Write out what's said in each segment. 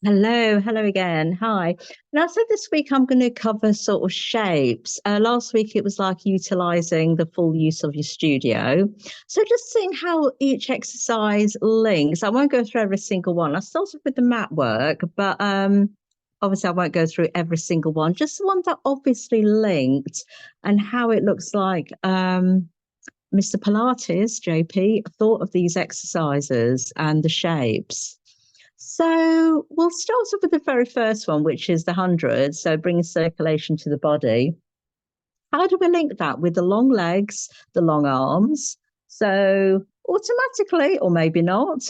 Hello again. Hi. Now, so this week I'm going to cover sort of shapes. Last week it was like utilizing the full use of your studio. So just seeing how each exercise links. I won't go through every single one. I started with the mat work, but obviously I won't go through every single one. Just the one that obviously linked and how it looks like Mr. Pilates, JP, thought of these exercises and the shapes. So we'll start off with the very first one, which is the 100. So bringing circulation to the body. How do we link that with the long legs, the long arms? So automatically, or maybe not,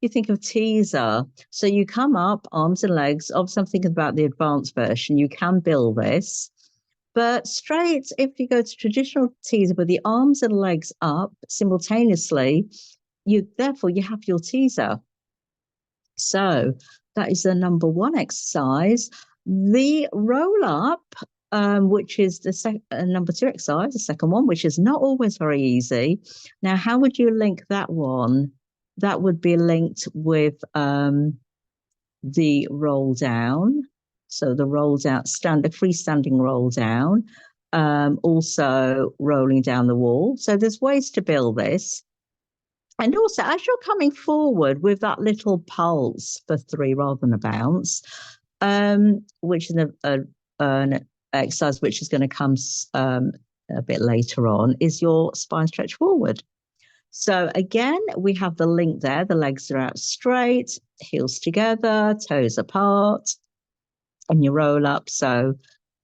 you think of teaser. So you come up, arms and legs. Obviously, I'm thinking about the advanced version. You can build this. But straight, if you go to traditional teaser with the arms and legs up simultaneously, therefore you have your teaser. So that is the number one exercise. The roll up, which is the number two exercise, the second one, which is not always very easy. Now, how would you link that one? That would be linked with the roll down. So the roll down, the freestanding roll down, also rolling down the wall. So there's ways to build this. And also, as you're coming forward with that little pulse for three rather than a bounce, which is an exercise which is going to come a bit later on, is your spine stretch forward. So again, we have the link there. The legs are out straight, heels together, toes apart, and you roll up. So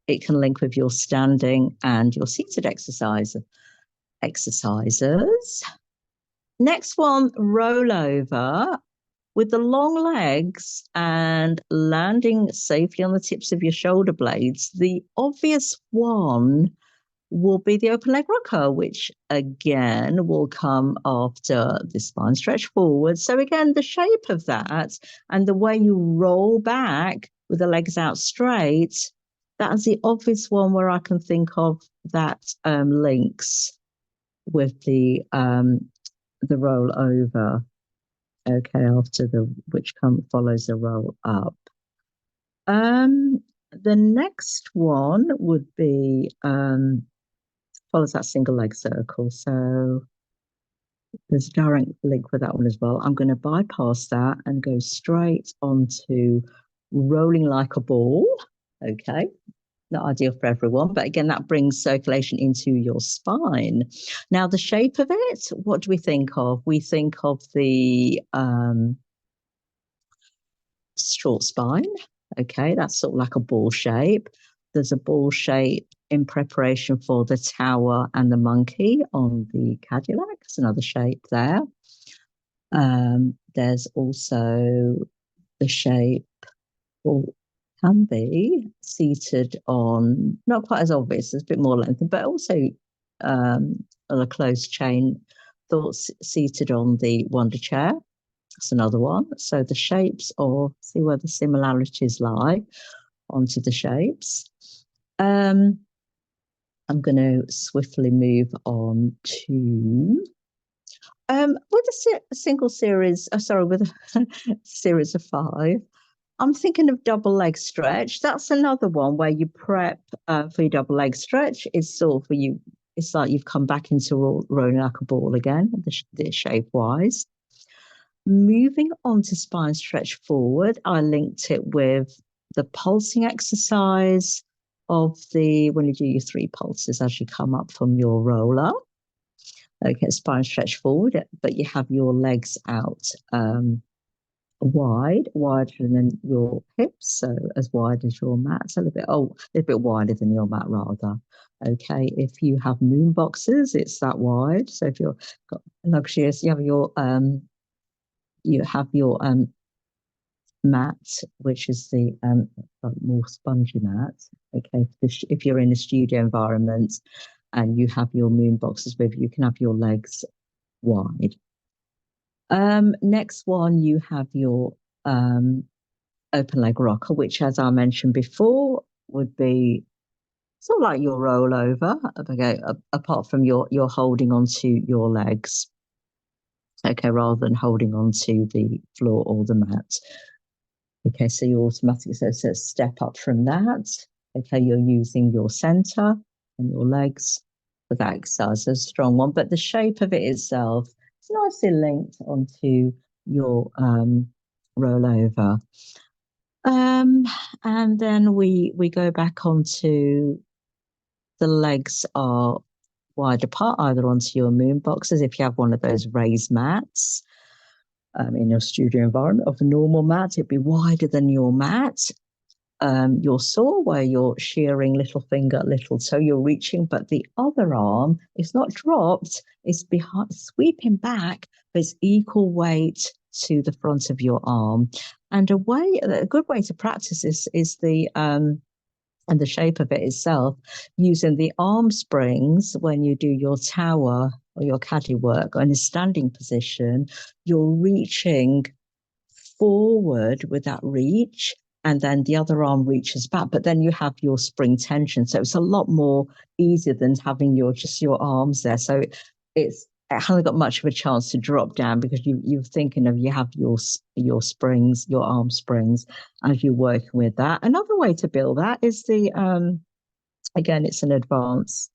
it can link with your standing and your seated exercises. Next one, roll over with the long legs and landing safely on the tips of your shoulder blades. The obvious one will be the open leg rocker, which again will come after the spine stretch forward. So again, the shape of that and the way you roll back with the legs out straight, that's the obvious one where I can think of that links with the roll over. Okay, after which follows the roll up. The next one would be follows that single leg circle. So there's a direct link with that one as well. I'm going to bypass that and go straight onto rolling like a ball. Okay, not ideal for everyone, but again, that brings circulation into your spine. Now, the shape of it, what do we think of? We think of the short spine. Okay, that's sort of like a ball shape. There's a ball shape in preparation for the tower and the monkey on the Cadillac. There's another shape there. There's also the shape, or can be seated on, not quite as obvious, it's a bit more lengthy, but also on a closed chain, thoughts seated on the Wonder Chair. That's another one. So the shapes, or see where the similarities lie onto the shapes. I'm going to swiftly move on to with a single series, with a series of 5. I'm thinking of double leg stretch. That's another one where you prep for your double leg stretch. It's sort of for you. It's like you've come back into rolling like a ball again, the shape wise. Moving on to spine stretch forward, I linked it with the pulsing exercise of when you do your 3 pulses as you come up from your roller. Okay, spine stretch forward, but you have your legs out wider than your hips, so as wide as your mat, a little bit wider than your mat rather. Okay, if you have moon boxes, it's that wide. So if you've got luxurious, you have your mat, which is the more spongy mat. Okay, if you're in a studio environment and you have your moon boxes with you, can have your legs wide. Next one, you have your open leg rocker, which, as I mentioned before, would be sort of like your rollover. Okay, apart from you're holding onto your legs. Okay, rather than holding onto the floor or the mat. Okay, so you automatically so step up from that. Okay, you're using your center and your legs for that exercise, a strong one. But the shape of it itself is nicely linked onto your rollover. And then we go back onto the legs are wide apart, either onto your moon boxes if you have one of those raised mats. In your studio environment of a normal mat, it'd be wider than your mat. Your saw where you're shearing little finger, little toe, you're reaching, but the other arm is not dropped, it's behind, sweeping back, but it's equal weight to the front of your arm. And a good way to practice this is and the shape of it itself, using the arm springs when you do your tower or your caddy work in a standing position, you're reaching forward with that reach, and then the other arm reaches back, but then you have your spring tension. So it's a lot more easier than having just your arms there. So it hasn't got much of a chance to drop down because you're thinking of you have your springs, your arm springs, as you're working with that. Another way to build that is again, it's an advanced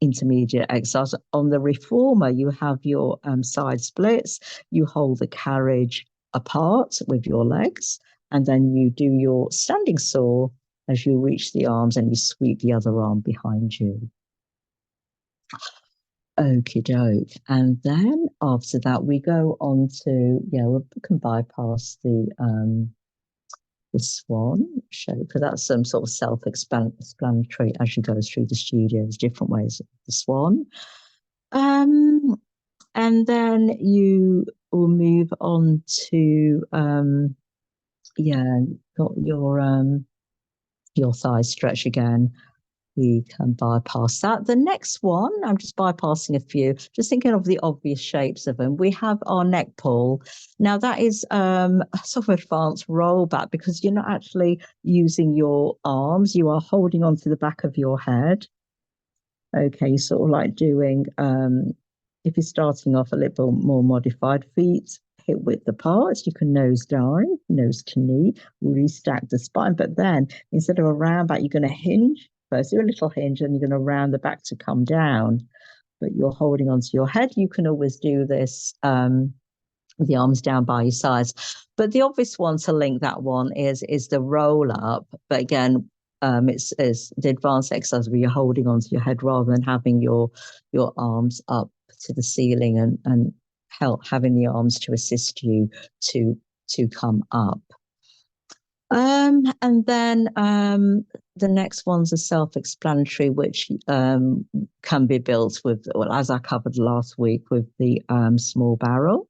intermediate exercise. On the reformer, you have your side splits. You hold the carriage apart with your legs, and then you do your standing saw as you reach the arms and you sweep the other arm behind you. Okie doke. And then after that, we go on to, we can bypass the swan show because that's some sort of self-explanatory as you go through the studio. There's different ways of the swan. And then you will move on to got your thigh stretch again. We can bypass that. The next one, I'm just bypassing a few, just thinking of the obvious shapes of them. We have our neck pull. Now that is a sort of advanced rollback because you're not actually using your arms. You are holding onto the back of your head. Okay, sort of like doing, if you're starting off a little more modified, feet hip width apart, you can nose dive, nose to knee, restack the spine. But then instead of a round back, you're going to hinge. First, do a little hinge, and you're going to round the back to come down. But you're holding onto your head. You can always do this with the arms down by your sides. But the obvious one to link that one is the roll up. But again, it's the advanced exercise where you're holding onto your head rather than having your arms up to the ceiling and having the arms to assist you to come up. And then the next one's a self-explanatory, which can be built with, well, as I covered last week, with the small barrel.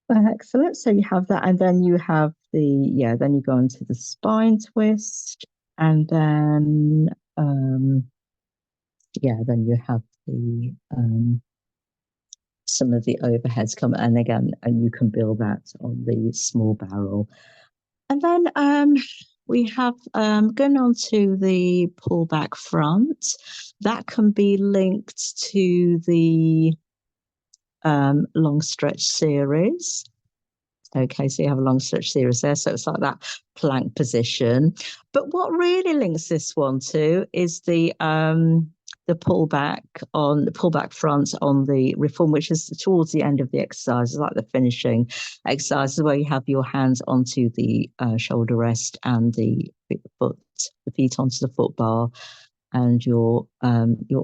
Excellent. So you have that, and then you have then you go into the spine twist, and then then you have the some of the overheads come, and again, and you can build that on the small barrel. And then we have going on to the pullback front. That can be linked to the long stretch series. Okay, so you have a long stretch series there. So it's like that plank position. But what really links this one to is the pullback front on the reform, which is towards the end of the exercise, like the finishing exercises where you have your hands onto the shoulder rest and the feet onto the foot bar. And you're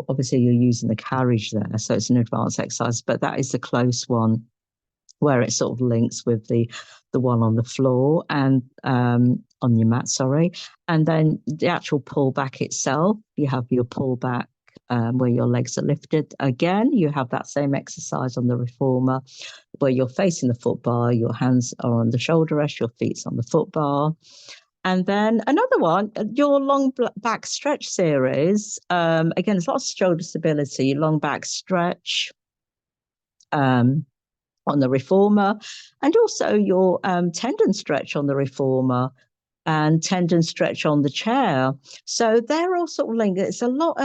obviously you're using the carriage there, so it's an advanced exercise, but that is the close one where it sort of links with the one on the floor and on your mat, sorry. And then the actual pullback itself, you have your pullback where your legs are lifted. Again, you have that same exercise on the reformer where you're facing the foot bar, your hands are on the shoulder rest, your feet's on the foot bar. And then another one, your long back stretch series. Again, there's lots of shoulder stability, long back stretch on the reformer, and also your tendon stretch on the reformer. and tendon stretch on the chair. So they're all sort of linked. It's a lot,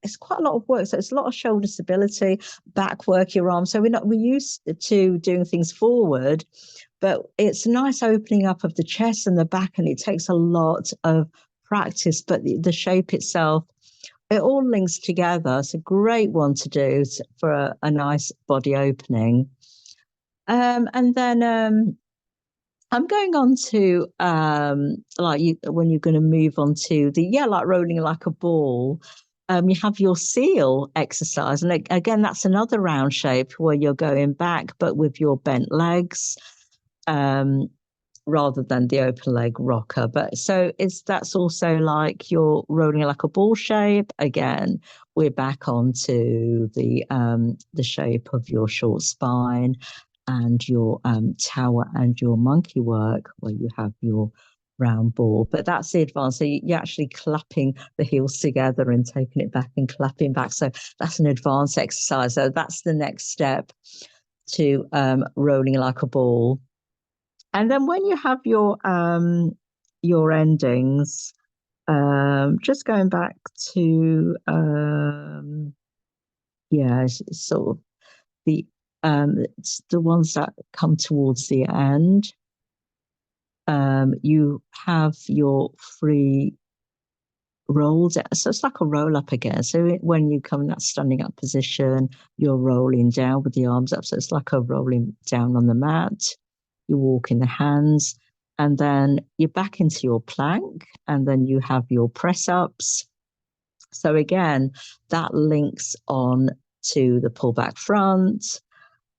it's quite a lot of work. So it's a lot of shoulder stability, back work, your arm. So we're used to doing things forward, but it's a nice opening up of the chest and the back, and it takes a lot of practice. But the shape itself, it all links together. It's a great one to do for a nice body opening. And then I'm going on to when you're going to move on to like rolling like a ball. You have your seal exercise, and again, that's another round shape where you're going back, but with your bent legs, rather than the open leg rocker. But that's also like you're rolling like a ball shape. Again, we're back onto the shape of your short spine and your tower and your monkey work, where you have your round ball. But that's the advance. So you're actually clapping the heels together and taking it back and clapping back. So that's an advanced exercise. So that's the next step to rolling like a ball. And then when you have your endings, just going back to sort of the it's the ones that come towards the end. You have your free rolls. So it's like a roll up again. So when you come in that standing up position, you're rolling down with the arms up. So it's like a rolling down on the mat. You walk in the hands, and then you're back into your plank, and then you have your press ups. So again, that links on to the pull back front.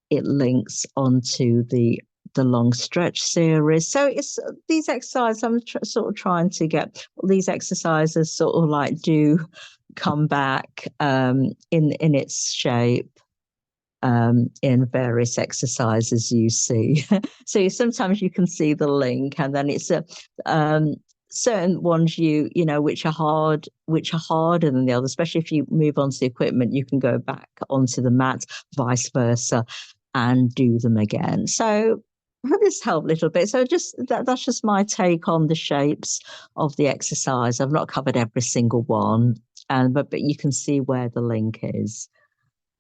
It links onto the long stretch series. So it's these exercises. I'm sort of trying to get these exercises sort of like do come back in its shape. In various exercises you see. So sometimes you can see the link, and then it's certain ones which are harder than the others, especially if you move on to the equipment, you can go back onto the mat, vice versa, and do them again. So I hope this helped a little bit. So that's just my take on the shapes of the exercise. I've not covered every single one, but you can see where the link is.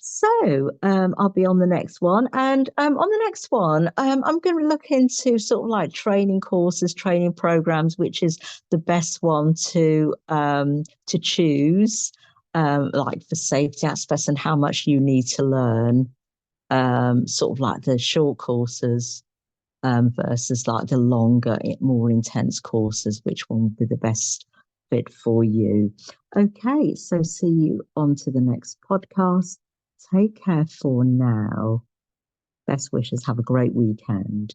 So I'll be on the next one. And on the next one, I'm going to look into sort of like training courses, training programs, which is the best one to choose, like for safety aspects and how much you need to learn, sort of like the short courses versus like the longer, more intense courses. Which one would be the best fit for you? Okay, so see you on to the next podcast. Take care for now. Best wishes. Have a great weekend.